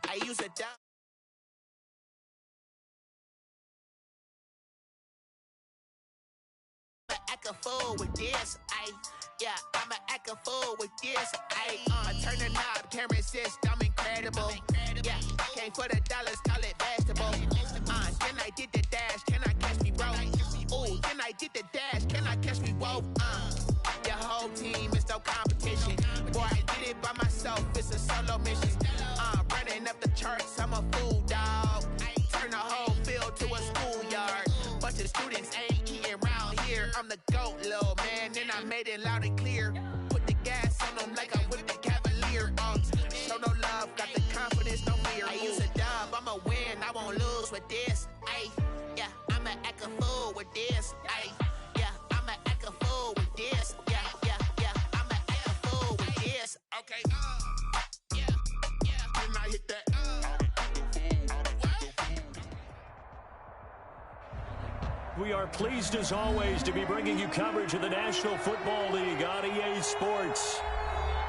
I use a dub. Act a fool with this, I'ma act a fool with this, I turn the knob, can't resist, I'm incredible, came for the dollars, call it vegetable, then I did the dash, can I catch me, bro, ooh, then I did the dash, can I catch me, whoa, your whole team is no competition, boy, I did it by myself, it's a solo mission, running up the charts, I'm a fool, dog, turn the whole field to a schoolyard, bunch of students ain't eating round here, I'm the GOAT, little man, and I made it loud and clear, put the gas on them like I'm with the Cavalier, show no love, got the confidence, no fear, I use a dub, I'ma win, I won't lose with this, I'ma act a fool with this, I'ma act a fool with this, I'ma act a fool with this, okay, then I hit that, We are pleased as always to be bringing you coverage of the National Football League on EA Sports.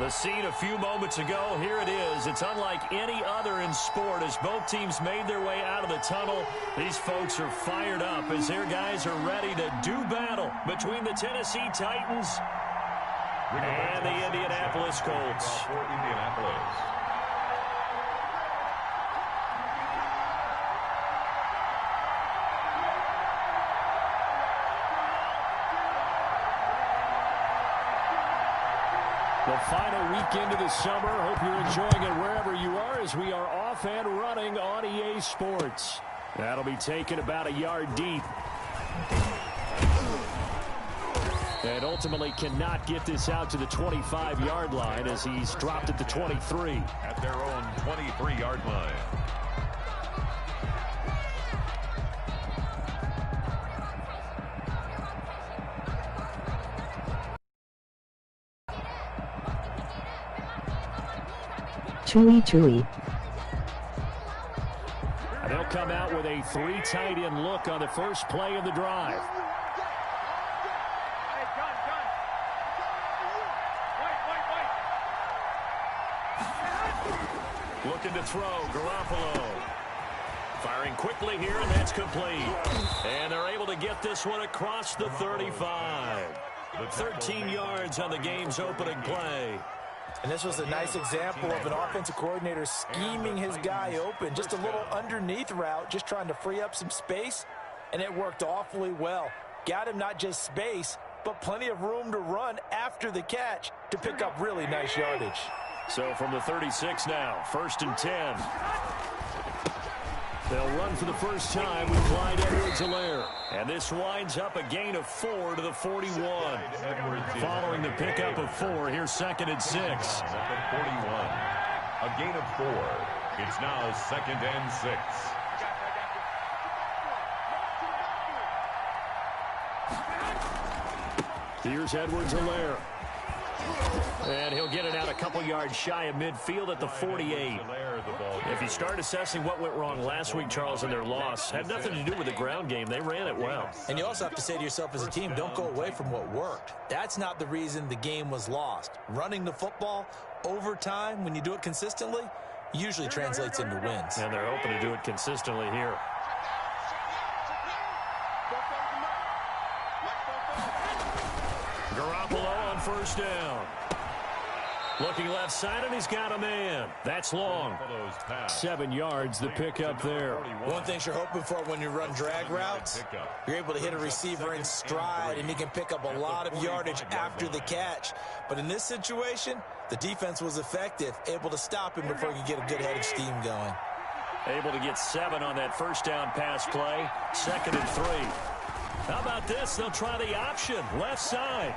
The scene a few moments ago, here it is. It's unlike any other in sport as both teams made their way out of the tunnel. These folks are fired up as their guys are ready to do battle between the Tennessee Titans and the Indianapolis Colts. For Indianapolis. The final weekend of the summer. Hope you're enjoying it wherever you are as we are off and running on EA Sports. That'll be taken about a yard deep. And ultimately cannot get this out to the 25-yard line as he's dropped at the 23. At their own 23-yard line. Chewy. And they'll come out with a 3 tight end look on the first play of the drive. Looking to throw, Garoppolo. Firing quickly here, and that's complete. And they're able to get this one across the 35. 13 yards on the game's opening play. And this was a nice example of an offensive coordinator scheming his guy open. Just a little underneath route, just trying to free up some space, and it worked awfully well. Got him not just space, but plenty of room to run after the catch to pick up really nice yardage. So from the 36 now, 1st and 10. They'll run for the first time with Clyde Edwards-Helaire. And this winds up a gain of 4 to the 41. Following the pickup of 4, here's 2nd and 6. At the 41. A gain of 4. It's now 2nd and 6. Here's Edwards-Helaire. And he'll get it out a couple yards shy of midfield at the 48. If you start assessing what went wrong last week, Charles, in their loss, had nothing to do with the ground game. They ran it well. And you also have to say to yourself as a team, don't go away from what worked. That's not the reason the game was lost. Running the football over time, when you do it consistently, usually translates into wins. And they're hoping to do it consistently here. Garoppolo on 1st down. Looking left side, and he's got a man. That's long. 7 yards, the pickup there. One thing you're hoping for when you run drag routes, you're able to hit a receiver in stride, and he can pick up a lot of yardage after the catch. But in this situation, the defense was effective, able to stop him before he could get a good head of steam going. Able to get 7 on that 1st down pass play. 2nd and 3. How about this? They'll try the option. Left side.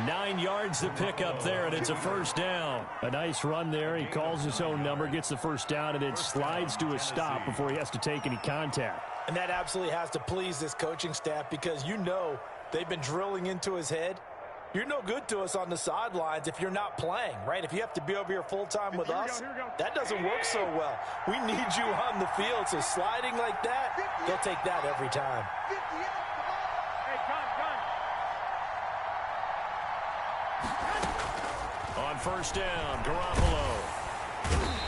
9 yards to pick up there, and it's a 1st down. A nice run there. He calls his own number, gets the 1st down, and then slides to a stop before he has to take any contact. And that absolutely has to please this coaching staff because you know they've been drilling into his head. You're no good to us on the sidelines if you're not playing, right? If you have to be over here full-time with us, that doesn't work so well. We need you on the field, so sliding like that, they'll take that every time. On 1st down, Garoppolo.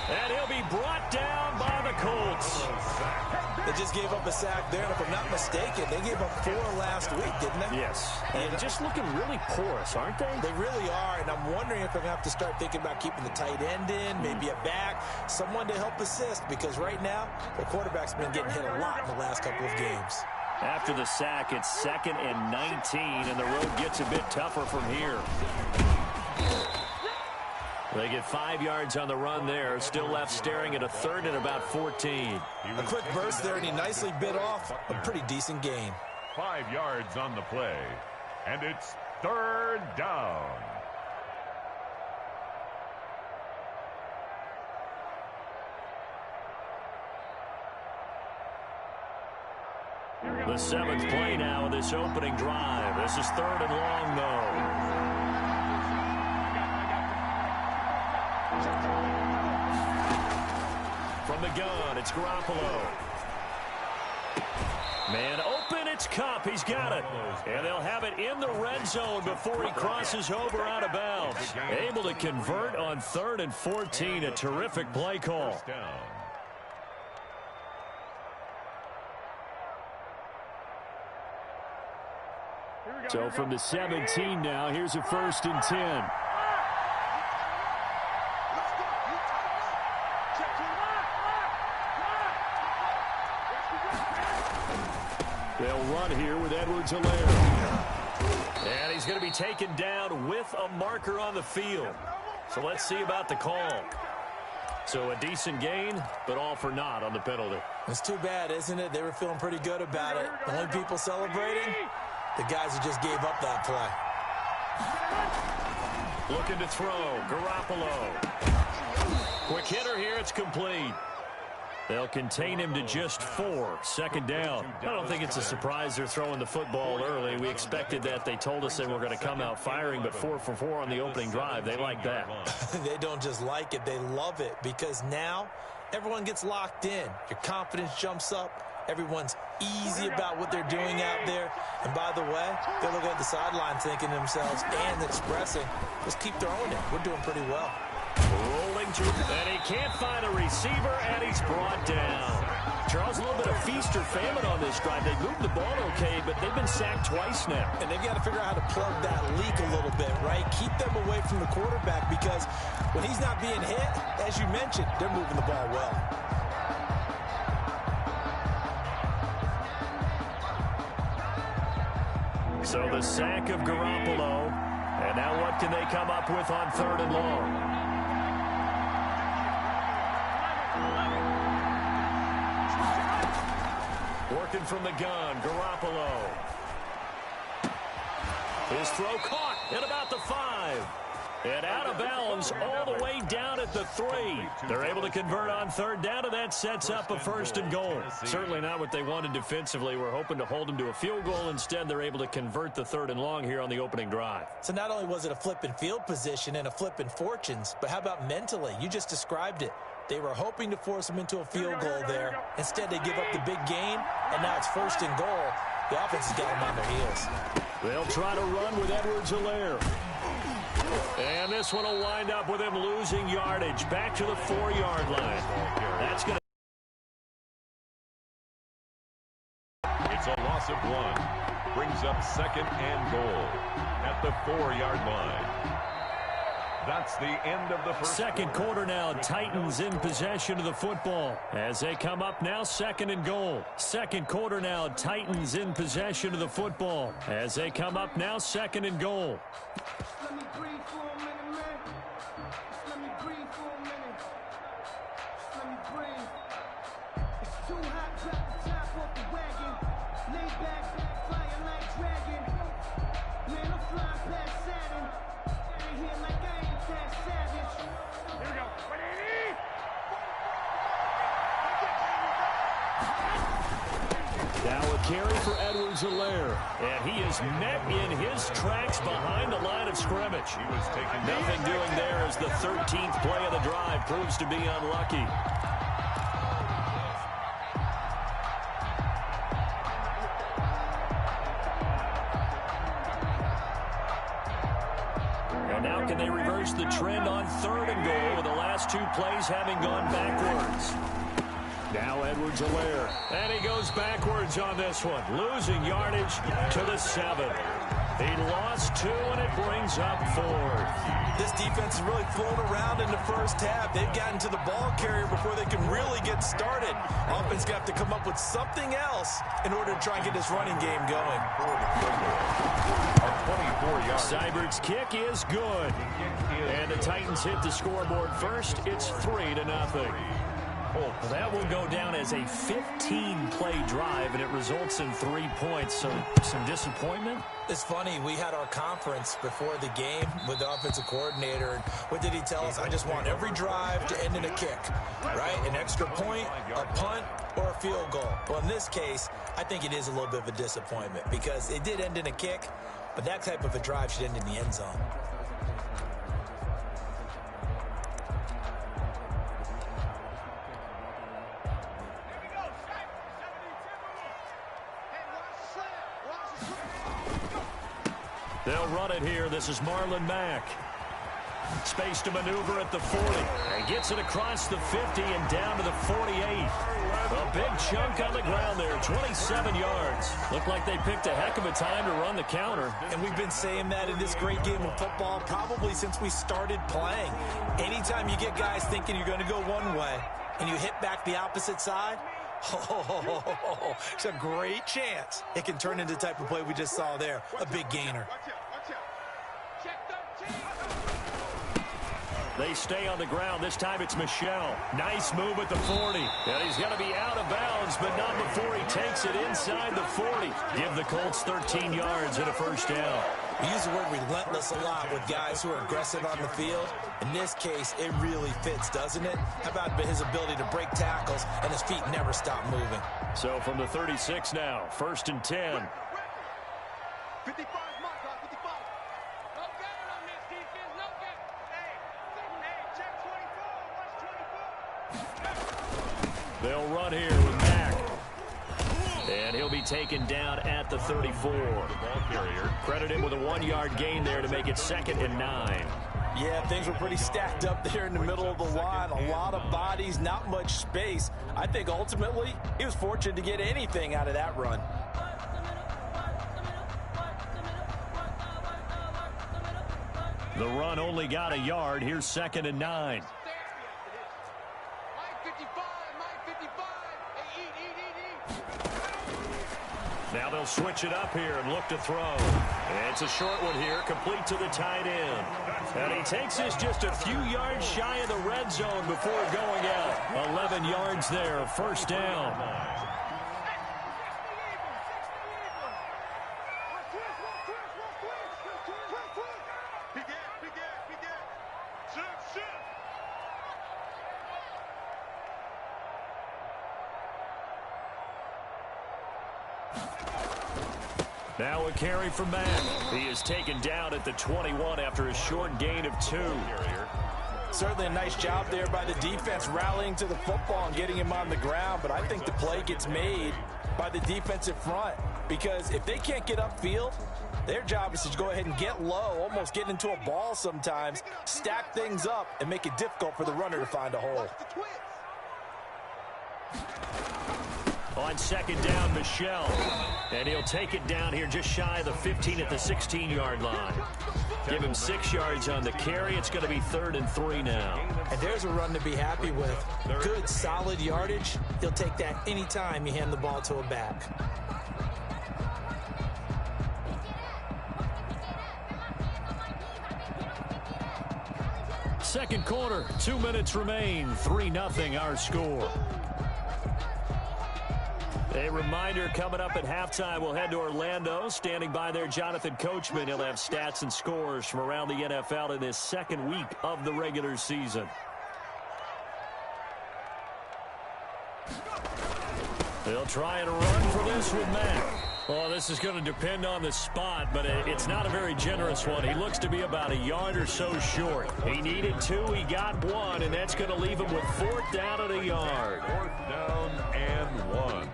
And he'll be brought down by the Colts. They just gave up a sack there, and if I'm not mistaken, they gave up 4 last week, didn't they? Yes. And just looking really porous, aren't they? They really are, and I'm wondering if they're going to have to start thinking about keeping the tight end in, maybe a back, someone to help assist, because right now, the quarterback's been getting hit a lot in the last couple of games. After the sack, it's 2nd and 19, and the road gets a bit tougher from here. They get 5 yards on the run there. Still left staring at a 3rd and about 14. A quick burst there, and he nicely bit off a pretty decent gain. 5 yards on the play, and it's 3rd down. The 7th play now of this opening drive. This is 3rd and long, though. From the gun, it's Garoppolo. Man open, it's Kupp. He's got it. And they'll have it in the red zone before he crosses over out of bounds. Able to convert on 3rd and 14. A terrific play call. So from the 17 now, here's a 1st and 10. They'll run here with Edwards-Helaire. And he's going to be taken down with a marker on the field. So let's see about the call. So a decent gain, but all for naught on the penalty. It's too bad, isn't it? They were feeling pretty good about it. The only people celebrating, the guys who just gave up that play. Looking to throw, Garoppolo. Quick hitter here, it's complete. They'll contain him to just 4. 2nd down. I don't think it's a surprise they're throwing the football early. We expected that. They told us they were going to come out firing, but 4 for 4 on the opening drive. They like that. They don't just like it. They love it, because now everyone gets locked in. Your confidence jumps up. Everyone's easy about what they're doing out there. And by the way, they're looking at the sideline thinking to themselves and expressing, let's keep throwing it. We're doing pretty well. Rolling to, and he can't find a receiver, and he's brought down. Charles, a little bit of feast or famine on this drive. They moved the ball okay, but they've been sacked twice now. And they've got to figure out how to plug that leak a little bit, right? Keep them away from the quarterback, because when he's not being hit, as you mentioned, they're moving the ball well. So the sack of Garoppolo. And now what can they come up with on 3rd and long? Working from the gun, Garoppolo. His throw caught at about the 5. And out of bounds all the way down at the 3. They're able to convert on 3rd down, and that sets up a 1st and goal. Certainly not what they wanted defensively. We're hoping to hold them to a field goal. Instead, they're able to convert the 3rd and long here on the opening drive. So not only was it a flip in field position and a flip in fortunes, but how about mentally? You just described it. They were hoping to force them into a field goal there. Instead, they give up the big gain, and now it's 1st and goal. The offense has got them on their heels. They'll try to run with Edwards-Helaire. And this one will wind up with him losing yardage back to the 4-yard line. That's going to... It's a loss of 1. Brings up 2nd and goal at the 4-yard line. That's the end of the first. 2nd quarter now. Titans in possession of the football as they come up now 2nd and goal. 2nd quarter now. Titans in possession of the football as they come up now 2nd and goal. Let me breathe for a minute, man. Let me breathe for a minute. Let me breathe. It's too hot, drop the top off the wagon. Lay back, fire like dragon. Man, I'm flying past Saturn. Out of here like I ain't that savage. Here we go. Now a carry for Edwards-Helaire, and he is met in his tracks behind the line of scrimmage. He was taken down. Nothing doing there as the 13th play of the drive proves to be unlucky. And now can they reverse the trend on 3rd and goal with the last 2 plays having gone backwards? Now Edwards-Helaire. And he goes backwards on this one, losing yardage to the 7. He lost 2, and it brings up 4th. This defense is really flown around in the first half. They've gotten to the ball carrier before they can really get started. Offense got to come up with something else in order to try and get this running game going. Seibert's kick is good. And the Titans hit the scoreboard first. It's 3-0. Well, that will go down as a 15-play drive, and it results in 3 points. So some disappointment? It's funny. We had our conference before the game with the offensive coordinator. And what did he tell us? I just want every drive to end in a kick, right? An extra point, a punt, or a field goal. Well, in this case, I think it is a little bit of a disappointment because it did end in a kick, but that type of a drive should end in the end zone. They'll run it here. This is Marlon Mack. Space to maneuver at the 40. And gets it across the 50 and down to the 48. A big chunk on the ground there, 27 yards. Looked like they picked a heck of a time to run the counter. And we've been saying that in this great game of football probably since we started playing. Anytime you get guys thinking you're going to go one way and you hit back the opposite side, it's a great chance it can turn into the type of play we just saw there, a big gainer. They stay on the ground. This time it's Michel. Nice move at the 40. And he's going to be out of bounds, but not before he takes it inside the 40. Give the Colts 13 yards and a first down. We use the word relentless a lot with guys who are aggressive on the field. In this case, it really fits, doesn't it? How about his ability to break tackles and his feet never stop moving? So from the 36 now, 1st and 10. 55, mark on 55. No gain on this defense, no gain. Hey, check 24, watch 24. They'll run here with Mack. And he'll be taken down at the 34. Credit him with a 1-yard gain there to make it 2nd and 9. Yeah, things were pretty stacked up there in the middle of the line. A lot of bodies, not much space. I think ultimately he was fortunate to get anything out of that run. The run only got a yard. Here's 2nd and 9. Now they'll switch it up here and look to throw. And it's a short one here, complete to the tight end. And he takes this just a few yards shy of the red zone before going out. 11 yards there, first down. Now a carry for Mack. He is taken down at the 21 after a short gain of 2. Certainly a nice job there by the defense rallying to the football and getting him on the ground, but I think the play gets made by the defensive front because if they can't get upfield, their job is to go ahead and get low, almost get into a ball sometimes, stack things up, and make it difficult for the runner to find a hole. On 2nd down, Michel. And he'll take it down here just shy of the 15 at the 16-yard line. Give him 6 yards on the carry. It's going to be 3rd and 3 now. And there's a run to be happy with. Good, solid yardage. He'll take that anytime you hand the ball to a back. Second quarter, 2 minutes remain. 3-0 our score. A reminder coming up at halftime, we'll head to Orlando. Standing by there, Jonathan Coachman. He'll have stats and scores from around the NFL in this 2nd week of the regular season. They'll try and run for this with Mack. Well, this is going to depend on the spot, but it's not a very generous one. He looks to be about a yard or so short. He needed 2, he got 1, and that's going to leave him with 4th down at a yard. 4th down and 1.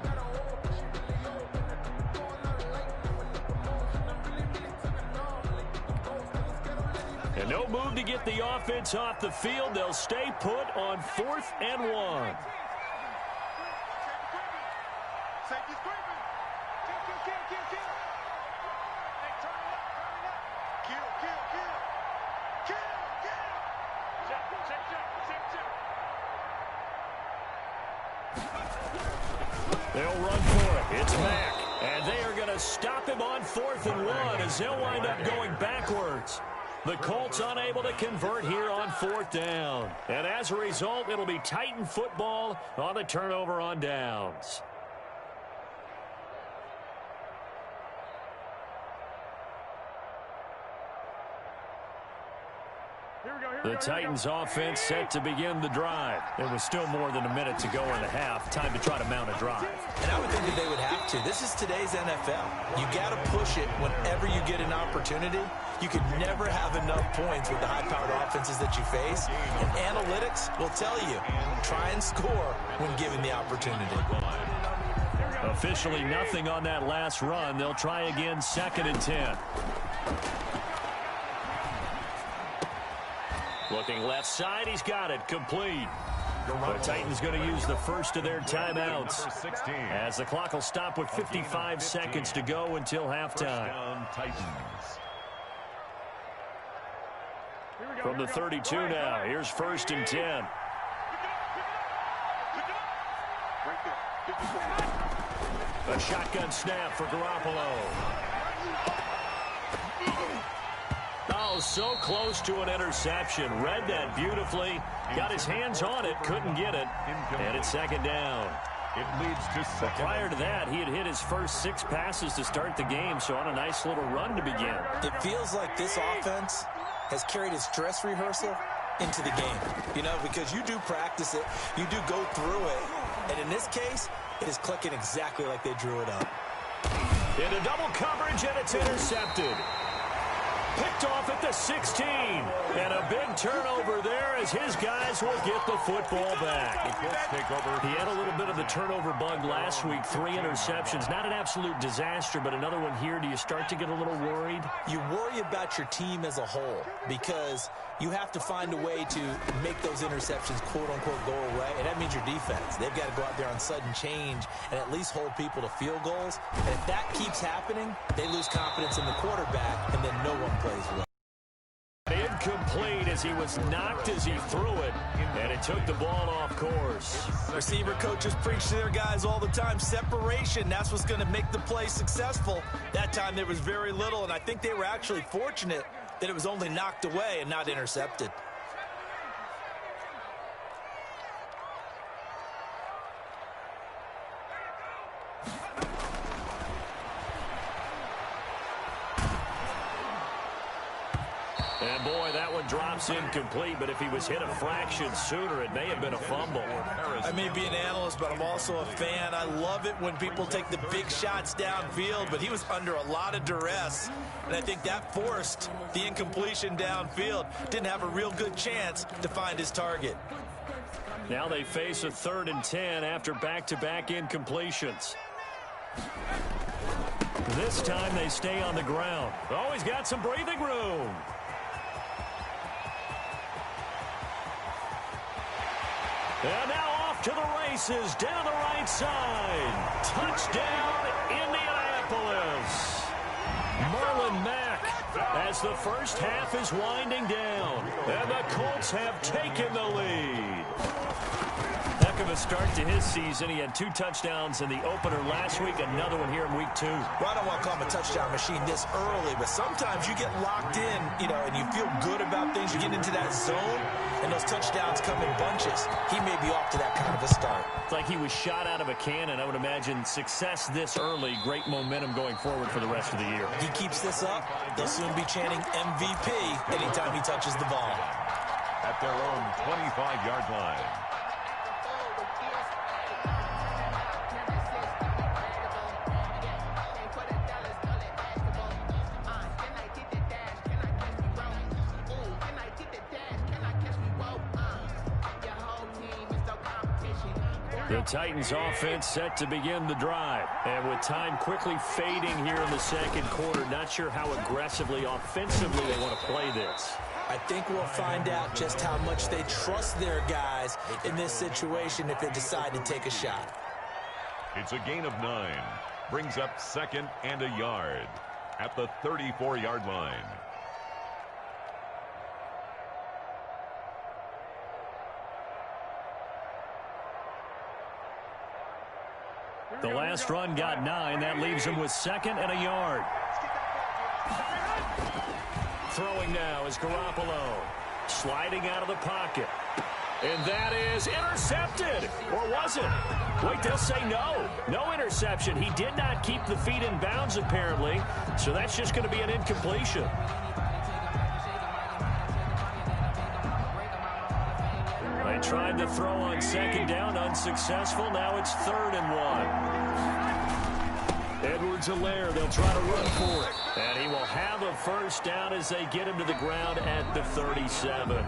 And no move to get the offense off the field. They'll stay put on 4th and 1. They'll run for it. It's Mack. And they are going to stop him on 4th and 1 as they'll wind up going backwards. The Colts unable to convert here on 4th down. And as a result, it'll be Titan football on the turnover on downs. The Titans offense set to begin the drive. There was still more than a minute to go in the half. Time to try to mount a drive. And I would think that they would have to. This is today's NFL. You got to push it whenever you get an opportunity. You can never have enough points with the high-powered offenses that you face. And analytics will tell you, try and score when given the opportunity. Officially nothing on that last run. They'll try again 2nd and 10. Looking left side, he's got it, complete. The Titans going to use the first of their timeouts as the clock will stop with 55 seconds to go until halftime. From the 32 now, here's 1st and 10. A shotgun snap for Garoppolo. Oh, so close to an interception. Read that beautifully. Got his hands on it. Couldn't get it. And it's 2nd down. It leads to 2nd. Prior to that, he had hit his first 6 passes to start the game, so on a nice little run to begin. It feels like this offense has carried its dress rehearsal into the game. You know, because you do practice it. You do go through it. And in this case, it is clicking exactly like they drew it up. Into double coverage, and it's intercepted. Picked off at the 16. And a big turnover there as his guys will get the football back. He had a little bit of the turnover bug last week. 3 interceptions. Not an absolute disaster, but another one here. Do you start to get a little worried? You worry about your team as a whole because you have to find a way to make those interceptions, quote-unquote, go away. And that means your defense. They've got to go out there on sudden change and at least hold people to field goals. And if that keeps happening, they lose confidence in the quarterback, and then no one plays well. Incomplete as he was knocked as he threw it, and it took the ball off course. Receiver coaches preach to their guys all the time. Separation, that's what's going to make the play successful. That time there was very little, and I think they were actually fortunate that it was only knocked away and not intercepted. And boy, that one drops incomplete, but if he was hit a fraction sooner, it may have been a fumble. I may be an analyst, but I'm also a fan. I love it when people take the big shots downfield, but he was under a lot of duress, and I think that forced the incompletion downfield. Didn't have a real good chance to find his target. Now they face a 3rd and 10 after back-to-back incompletions. This time they stay on the ground. Oh, he's got some breathing room. And now off to the races down the right side. Touchdown, Indianapolis. Marlon Mack as the first half is winding down. And the Colts have taken the lead. Heck of a start to his season. He had 2 touchdowns in the opener last week, another one here in week 2. Well, I don't want to call him a touchdown machine this early, but sometimes you get locked in, you know, and you feel good about things. You get into that zone, and those touchdowns come in bunches. He may be off to that kind of a start. It's like he was shot out of a cannon. I would imagine success this early, great momentum going forward for the rest of the year. He keeps this up, they'll soon be chanting MVP anytime he touches the ball. At their own 25-yard line. The Titans offense set to begin the drive. And with time quickly fading here in the 2nd quarter, not sure how aggressively, offensively they want to play this. I think we'll find out just how much they trust their guys in this situation if they decide to take a shot. It's a gain of 9. Brings up 2nd and a yard at the 34-yard line. The last run got 9. That leaves him with 2nd and a yard. Throwing now is Garoppolo. Sliding out of the pocket. And that is intercepted. Or was it? Wait, they'll say no. No interception. He did not keep the feet in bounds, apparently. So that's just going to be an incompletion. They tried to throw on 2nd down, unsuccessful. Now it's 3rd and 1. Edwards-Helaire, they'll try to run for it. And he will have a first down as they get him to the ground at the 37.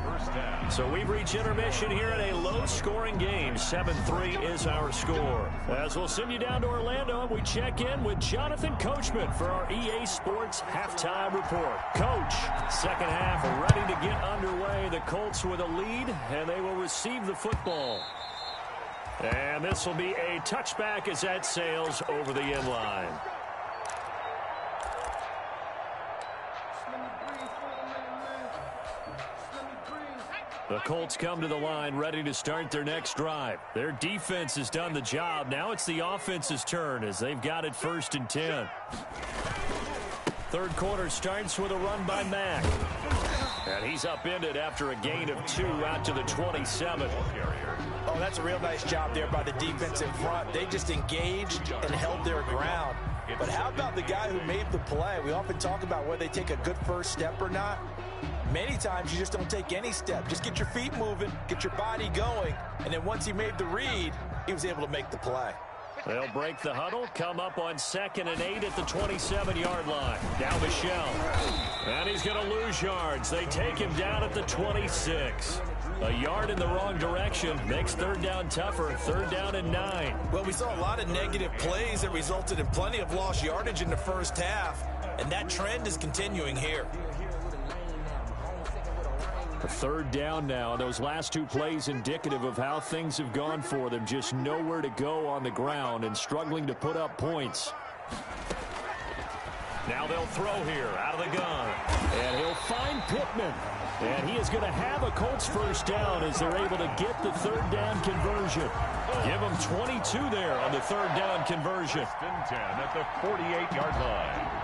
So we've reached intermission here in a low-scoring game. 7-3 is our score. As we'll send you down to Orlando, we check in with Jonathan Coachman for our EA Sports Halftime Report. Coach, second half ready to get underway. The Colts with a lead, and they will receive the football. And this will be a touchback as that sails over the end line. The Colts come to the line ready to start their next drive. Their defense has done the job. Now it's the offense's turn as they've got it 1st and 10. Third quarter starts with a run by Mack. And he's upended after a gain of 2 out to the 27. Oh, that's a real nice job there by the defensive front. They just engaged and held their ground. But how about the guy who made the play? We often talk about whether they take a good first step or not. Many times you just don't take any step. Just get your feet moving, get your body going, and then once he made the read, he was able to make the play. They'll break the huddle, come up on 2nd and 8 at the 27-yard line. Now Michel. And he's going to lose yards. They take him down at the 26. A yard in the wrong direction makes 3rd down tougher. 3rd down and 9. Well, we saw a lot of negative plays that resulted in plenty of lost yardage in the first half, and that trend is continuing here. A 3rd down now. Those last 2 plays indicative of how things have gone for them. Just nowhere to go on the ground and struggling to put up points. Now they'll throw here out of the gun. And he'll find Pittman. And he is going to have a Colts first down as they're able to get the 3rd down conversion. Give them 22 there on the 3rd down conversion. 1st and 10 at the 48-yard line.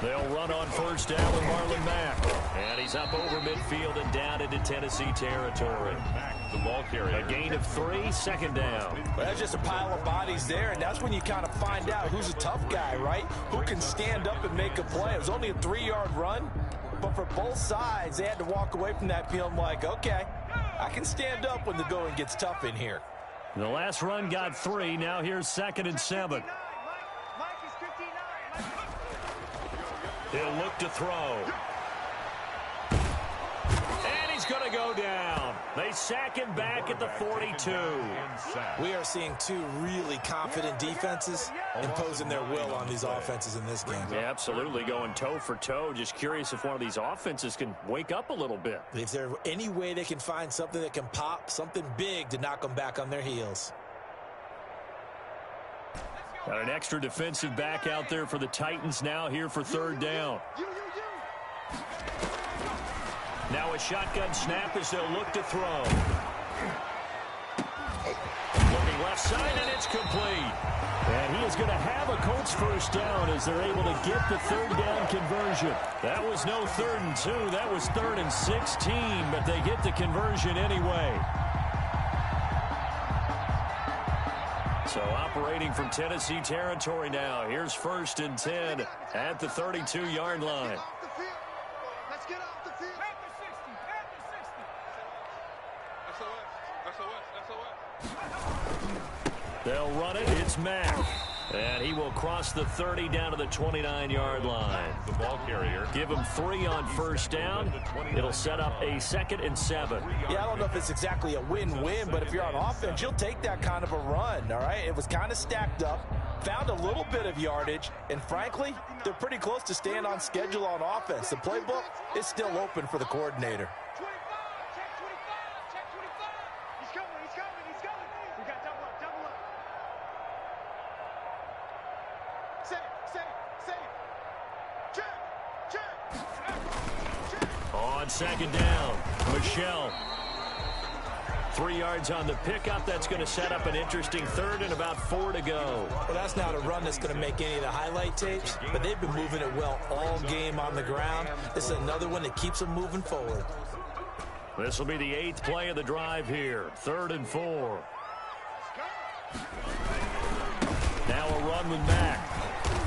They'll run on 1st down with Marlon Mack. And he's up over midfield and down into Tennessee territory. Mack, the ball carrier. A gain of 3, 2nd down. Well, that's just a pile of bodies there, and that's when you kind of find out who's a tough guy, right? Who can stand up and make a play. It was only a 3-yard run, but for both sides, they had to walk away from that feeling like, okay, I can stand up when the going gets tough in here. The last run got 3. Now here's 2nd and 7. He'll look to throw. And he's going to go down. They sack him back at the 42. We are seeing 2 really confident defenses imposing their will on these offenses in this game. Yeah, absolutely, going toe for toe. Just curious if one of these offenses can wake up a little bit. If there's any way they can find something that can pop, something big to knock them back on their heels. Got an extra defensive back out there for the Titans now here for 3rd down. Now a shotgun snap as they'll look to throw. Looking left side, and it's complete. And he is going to have a Colts first down as they're able to get the 3rd down conversion. That was no 3rd and 2. That was 3rd and 16, but they get the conversion anyway. So operating from Tennessee territory now. Here's 1st and 10 at the 32-yard line. Let's get off the field. At the 60. SOS. They'll run it. It's Mack. And he will cross the 30 down to the 29-yard line. The ball carrier. Give him 3 on first down. It'll set up a 2nd and 7. Yeah, I don't know if it's exactly a win-win, but if you're on offense, you'll take that kind of a run, all right? It was kind of stacked up, found a little bit of yardage, and frankly, they're pretty close to staying on schedule on offense. The playbook is still open for the coordinator. On 2nd down, Michel. 3 yards on the pickup. That's going to set up an interesting 3rd and about 4 to go. Well, that's not a run that's going to make any of the highlight tapes, but they've been moving it well all game on the ground. This is another one that keeps them moving forward. This will be the 8th play of the drive here. 3rd and 4. Now a run with Mack.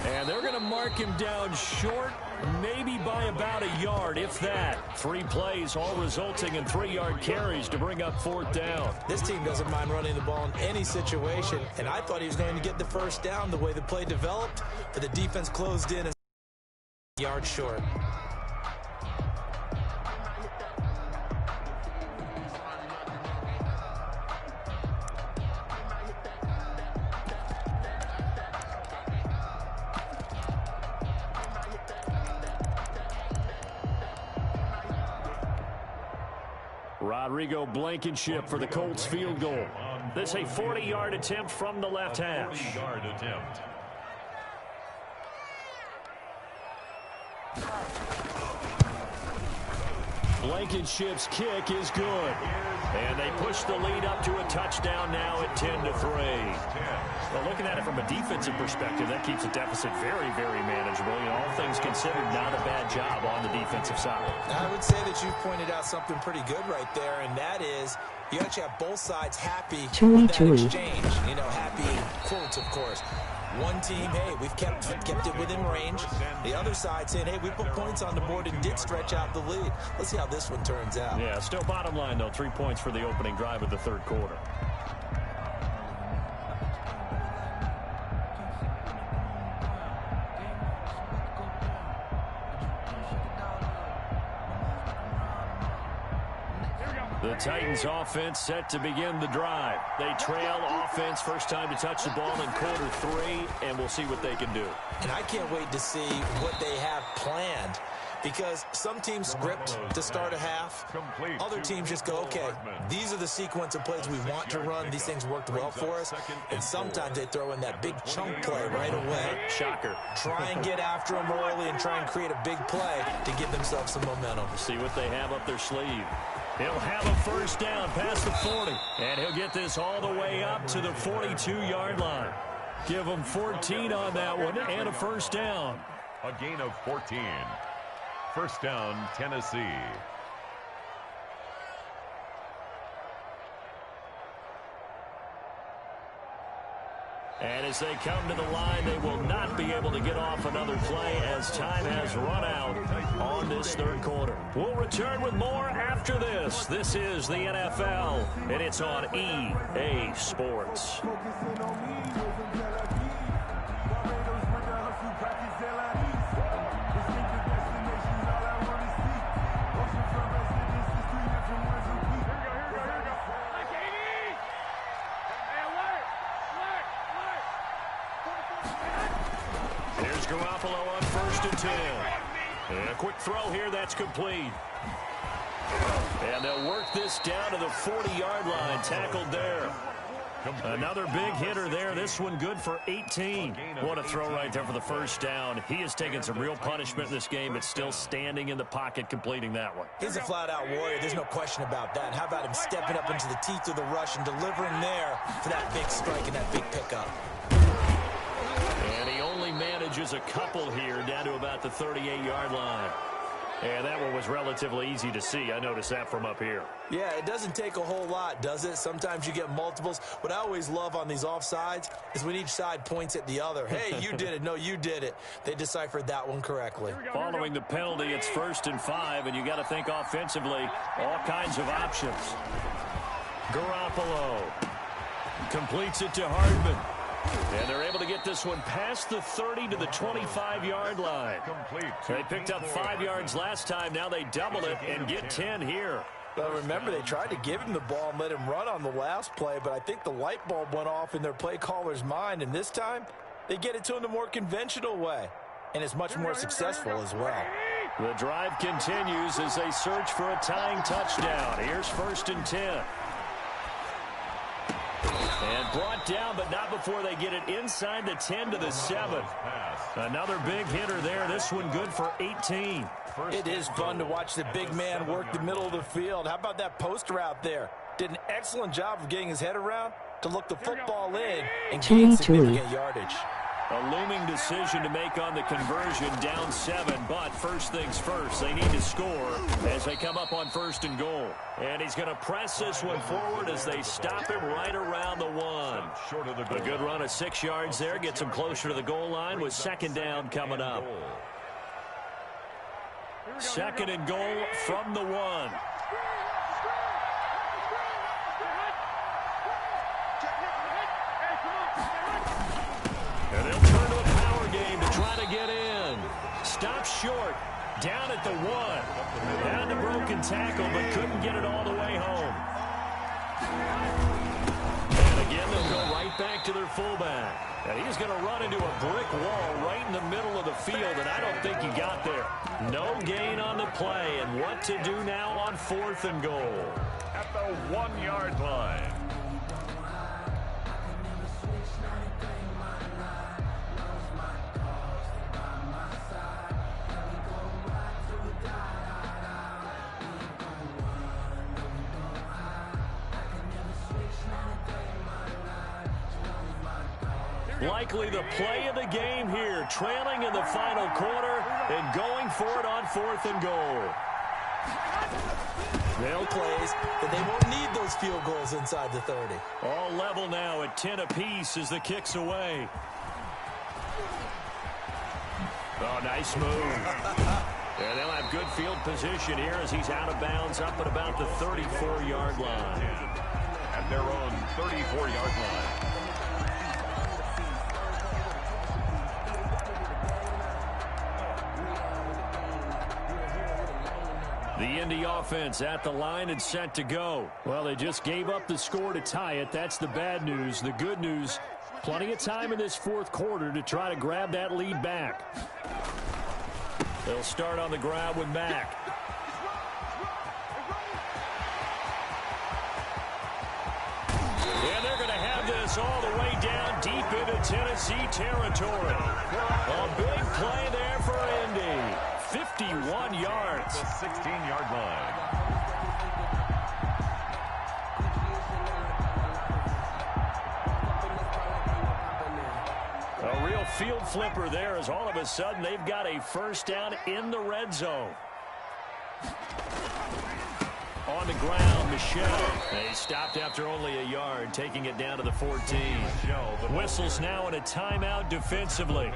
And they're going to mark him down short, maybe by about a yard, if that. 3 plays, all resulting in 3-yard carries to bring up 4th down. This team doesn't mind running the ball in any situation, and I thought he was going to get the first down the way the play developed, but the defense closed in and yard short. Rodrigo Blankenship for the Colts field goal. This is a 40-yard attempt from the left hash. 40-yard attempt. Blankenship's kick is good. And they push the lead up to a touchdown now at 10-3. Well, looking at it from a defensive perspective, that keeps the deficit very, very manageable. You know, all things considered, not a bad job on the defensive side. I would say that you pointed out something pretty good right there, and that is you actually have both sides happy with that exchange. You know, happy in quotes, of course. One team, hey, we've kept it within range. The other side saying, hey, we put points on the board and did stretch out the lead. Let's see how this one turns out. Yeah, still bottom line, though, 3 points for the opening drive of the 3rd quarter. The Titans offense set to begin the drive. They trail offense, first time to touch the ball in quarter 3, and we'll see what they can do. And I can't wait to see what they have planned, because some teams script to start a half. Other teams just go, okay, these are the sequence of plays we want to run. These things worked well for us. And sometimes they throw in that big chunk play right away. Shocker. Try and get after them early and try and create a big play to give themselves some momentum. See what they have up their sleeve. He'll have a first down past the 40, and he'll get this all the way up to the 42-yard line. Give him 14 on that one and a first down. A gain of 14. First down, Tennessee. And as they come to the line, they will not be able to get off another play as time has run out on this 3rd quarter. We'll return with more after this. This is the NFL, and it's on EA Sports. Garoppolo on 1st and 10. And a quick throw here, that's complete. And they'll work this down to the 40-yard line, tackled there. Another big hitter there. This one good for 18. What a throw right there for the first down. He has taken some real punishment in this game, but still standing in the pocket, completing that one. He's a flat-out warrior. There's no question about that. How about him stepping up into the teeth of the rush and delivering there for that big strike and that big pickup? And he only manages a couple here down to about the 38-yard line. And that one was relatively easy to see. I noticed that from up here. Yeah, it doesn't take a whole lot, does it? Sometimes you get multiples. What I always love on these offsides is when each side points at the other. Hey, you did it. No, you did it. They deciphered that one correctly. Following the penalty, it's 1st and 5, and you got to think offensively, all kinds of options. Garoppolo completes it to Hardman. And they're able to get this one past the 30 to the 25-yard line. They picked up 5 yards last time. Now they double it and get 10 here. Well, remember, they tried to give him the ball and let him run on the last play, but I think the light bulb went off in their play caller's mind, and this time they get it to him the more conventional way, and it's much more successful as well. The drive continues as they search for a tying touchdown. Here's 1st and 10. And brought down, but not before they get it inside the 10 to the 7. Another big hitter there. This one good for 18. It is fun to watch the big man work the middle of the field. How about that post route there? Did an excellent job of getting his head around to look the football in and gain significant yardage. A looming decision to make on the conversion, down 7, but first things first, they need to score as they come up on 1st and goal. And he's going to press this one forward as they stop him right around the 1. A good run of 6 yards there, gets him closer to the goal line with 2nd down coming up. 2nd and goal from the 1. And they'll turn to a power game to try to get in. Stop short. Down at the 1. Down to broken tackle, but couldn't get it all the way home. And again, they'll go right back to their fullback. And he's going to run into a brick wall right in the middle of the field, and I don't think he got there. No gain on the play, and what to do now on 4th and goal. At the 1-yard line. Likely the play of the game here, trailing in the final quarter and going for it on 4th and goal. Real plays that they won't need those field goals inside the 30. All level now at 10 apiece as the kick's away. Oh, nice move. And they'll have good field position here as he's out of bounds up at about the 34-yard line. At their own 34-yard line. The Indy offense at the line and set to go. Well, they just gave up the score to tie it. That's the bad news. The good news, plenty of time in this 4th quarter to try to grab that lead back. They'll start on the ground with Mack. And they're going to have this all the way down deep into Tennessee territory. A big play there for Indy. 51 yards. The 16-yard line. A real field flipper there as all of a sudden they've got a 1st down in the red zone. On the ground, Michel. They stopped after only a yard, taking it down to the 14. Whistles now in a timeout defensively.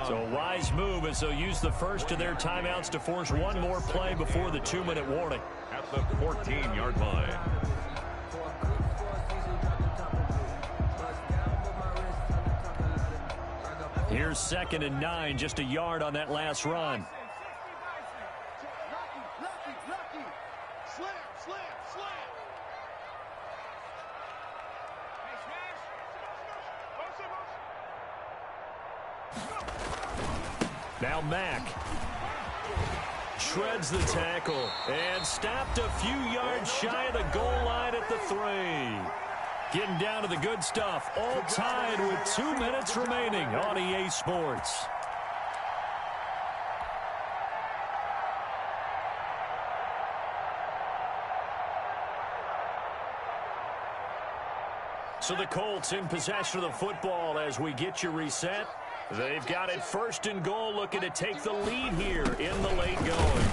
So a wise move as they'll use the first of their timeouts to force one more play before the 2-minute warning. At the 14-yard line. Here's 2nd and 9, just a yard on that last run. Now Mack shreds the tackle and stopped a few yards shy of the goal line at the 3. Getting down to the good stuff, all tied with 2 minutes remaining on EA Sports. So the Colts in possession of the football as we get you reset. They've got it 1st and goal, looking to take the lead here in the late going.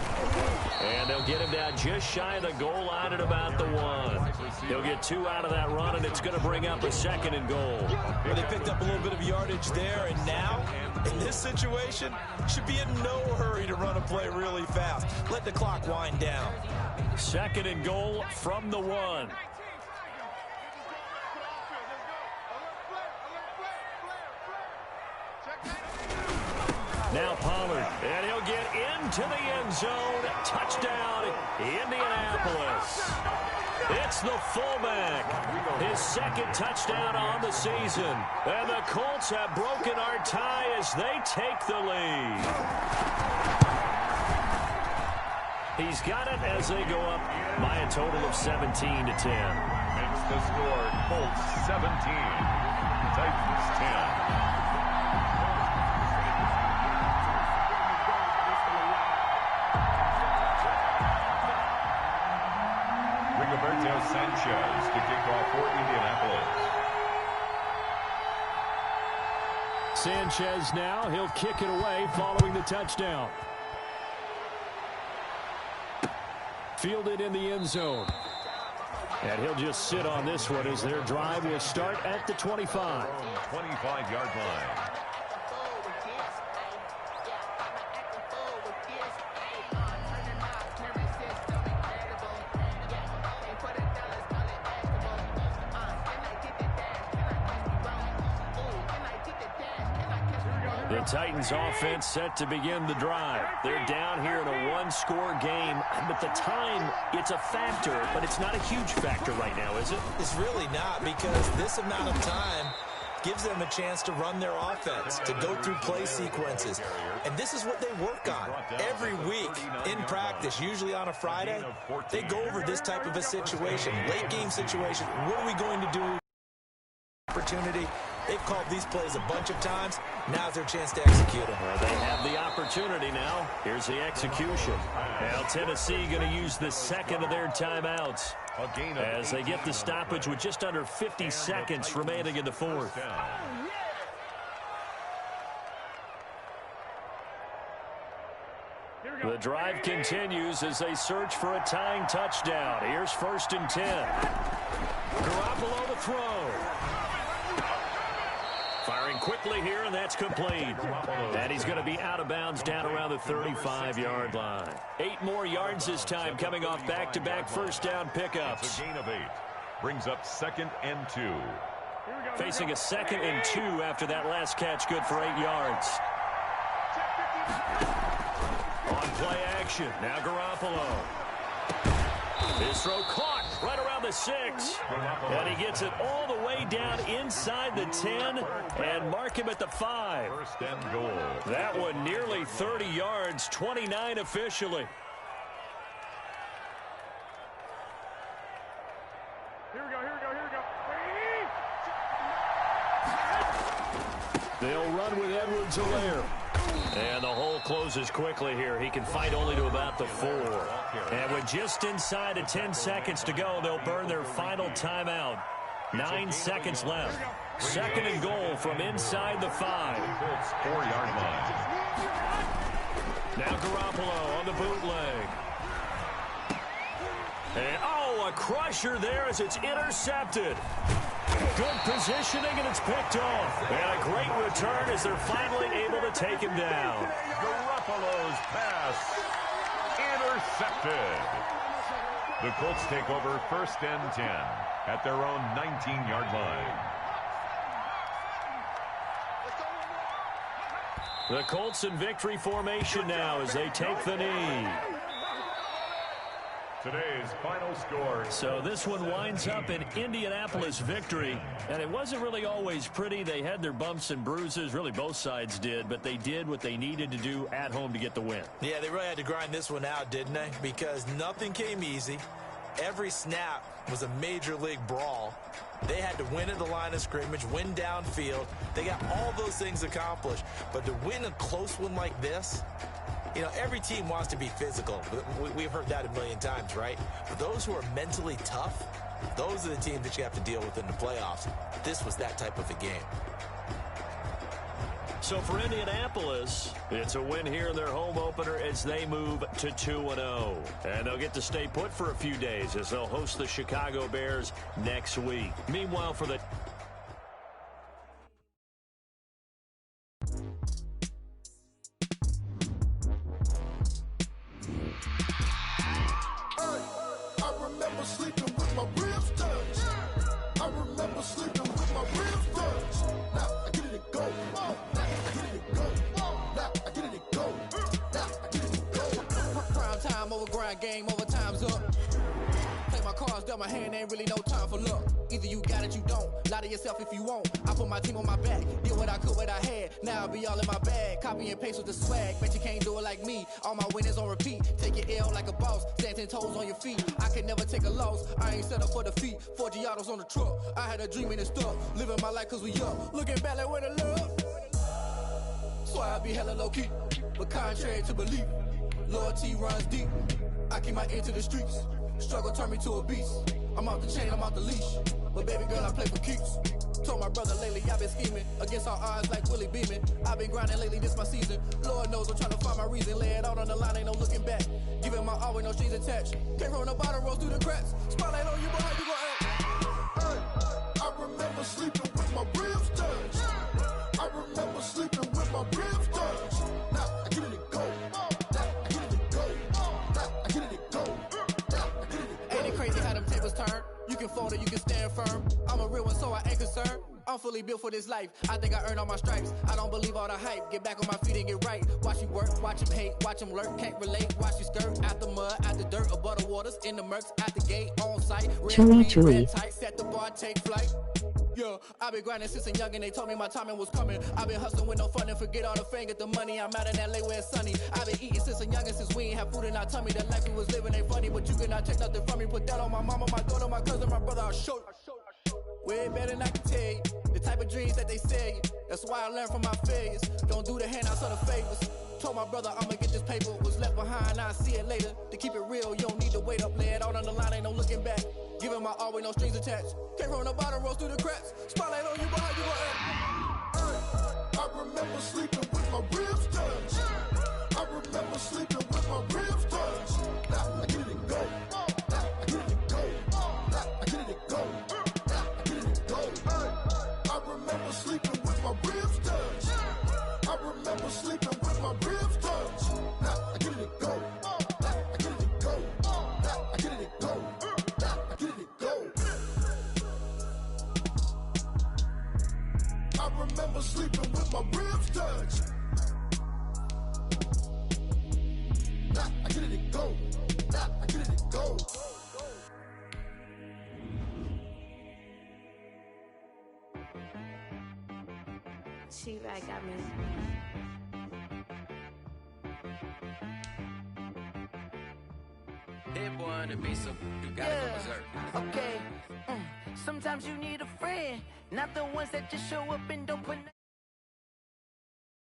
And they'll get him down just shy of the goal line at about the 1. He'll get 2 out of that run, and it's going to bring up a 2nd and goal. Well, they picked up a little bit of yardage there, and now, in this situation, should be in no hurry to run a play really fast. Let the clock wind down. 2nd and goal from the 1. Now Pollard, and he'll get into the end zone. Touchdown, Indianapolis. It's the fullback. His second touchdown on the season. And the Colts have broken our tie as they take the lead. He's got it as they go up by a total of 17-10. Makes the score Colts 17, Titans 10. Rigoberto Sanchez to kick off for Indianapolis. Sanchez now, he'll kick it away following the touchdown. Fielded in the end zone. And he'll just sit on this one as their drive will start at the 25. 25-yard line. The Titans offense set to begin the drive. They're down here in a one-score game, but the time, it's a factor, but it's not a huge factor right now, is it? It's really not, because this amount of time gives them a chance to run their offense, to go through play sequences. And this is what they work on every week in practice, usually on a Friday. They go over this type of a situation, late-game situation. What are we going to do? Opportunity. They've called these plays a bunch of times. Now's their chance to execute them. Well, they have the opportunity now. Here's the execution. Now Tennessee going to use the second of their timeouts as they get the stoppage with just under 50 seconds remaining in the fourth. The drive continues as they search for a tying touchdown. Here's 1st and 10. Garoppolo to throw. Firing quickly here, and that's complete. And he's going to be out of bounds down around the 35-yard line. 8 more yards this time coming off back-to-back first down pickups. It's a gain of 8. Brings up 2nd and 2. Facing a 2nd and 2 after that last catch, good for 8 yards. On play action, now Garoppolo. His throw caught right around the 6. And he gets it all the way down inside the 10 and mark him at the 5. 1st and goal. That one nearly 30 yards, 29 officially. Here we go. They'll run with Edwards-Helaire. And the hole closes quickly here. He can fight only to about the 4. And with just inside of 10 seconds to go, they'll burn their final timeout. 9 seconds left. 2nd and goal from inside the 5. 4-yard line. Now Garoppolo on the bootleg. And, a crusher there as it's intercepted. Good positioning, and it's picked off. And a great return as they're finally able to take him down. Garoppolo's pass intercepted. The Colts take over 1st and 10 at their own 19-yard line. The Colts in victory formation now as they take the knee. Today's final score. So this one winds up in Indianapolis victory. And it wasn't really always pretty. They had their bumps and bruises. Really, both sides did. But they did what they needed to do at home to get the win. Yeah, they really had to grind this one out, didn't they? Because nothing came easy. Every snap was a major league brawl. They had to win at the line of scrimmage, win downfield. They got all those things accomplished. But to win a close one like this, you know, every team wants to be physical. We've heard that a million times, right? But those who are mentally tough, those are the teams that you have to deal with in the playoffs. This was that type of a game. So for Indianapolis, it's a win here in their home opener as they move to 2-0. And they'll get to stay put for a few days as they'll host the Chicago Bears next week. Meanwhile, for the Now I get it to go. Now I get it to go. Now I get it my hand, ain't really no time for luck. Either you got it, you don't. Lie to yourself if you won't. I put my team on my back, did what I could, what I had. Now I'll be all in my bag, copy and paste with the swag. Bet you can't do it like me. All my winners on repeat. Take your L like a boss, stand 10 toes on your feet. I can never take a loss. I ain't set up for defeat. 4 Giottos on the truck. I had a dream and it stuck. Living my life cause we up. Looking back like where the love. So I be hella low key, but contrary to belief, loyalty runs deep. I keep my ear to the streets. Struggle turned me to a beast. I'm off the chain, I'm off the leash. But baby girl, I play for keeps. Told my brother lately, I've been scheming against all odds like Willie Beeman. I've been grinding lately, this my season. Lord knows I'm trying to find my reason. Lay it out on the line, ain't no looking back. Giving my all with no strings attached. Came from the bottom, rose through the cracks. Spotlight on you, but how you gon' act? Hey, I remember sleeping with my ribs touched. I remember sleeping with my ribs touched. Now I get it to go. Now I get it to go. Now I get it to go. Now I get it to go. Ain't it crazy how them tables turn? You can fold or you can stand firm. I'm a real one, so I ain't concerned. I'm fully built for this life. I think I earned all my stripes. I don't believe all the hype. Get back on my feet and get right. Watch you work, watch him hate, watch him lurk. Can't relate, watch you skirt. Out the mud, out the dirt, above the waters, in the murks, out the gate, on site. Chewy. Tight, set the bar, take flight. Yeah, I've been grinding since a young and they told me my timing was coming. I've been hustling with no fun and forget all the fame, get the money. I'm out in LA where it's sunny. I've been eating since a young and since we ain't have food in our tummy. The life we was living ain't funny, but you cannot take nothing from me. Put that on my mama, my daughter, my cousin, my brother, I'll show you. Way better than I can tell you. The type of dreams that they sell you. That's why I learned from my failures. Don't do the handouts or the favors. Told my brother I'ma get this paper. Was left behind, I'll see it later. To keep it real, you don't need to wait up. Lay it out on the line, ain't no looking back. Giving my all with no strings attached. Came from the bottom, rose through the cracks. Spotlight on you, but how you gon' act? I remember sleeping with my ribs touched. I remember sleeping with my ribs touched. Now I get it to go. Now I get it to go. Now I get it to go. Now I get it to go. I remember sleeping with my ribs touched. I remember sleeping with my ribs touched. Now I get it to go. Now I get it to go. Now I get it to go. Now I get it to go. I remember sleeping with my ribs touched. Now I get it to go. Now I get it to go. She-Rag got me. Hit boy on the beat, so you gotta go berserk. Okay. Sometimes you need a friend, not the ones that just show up and don't put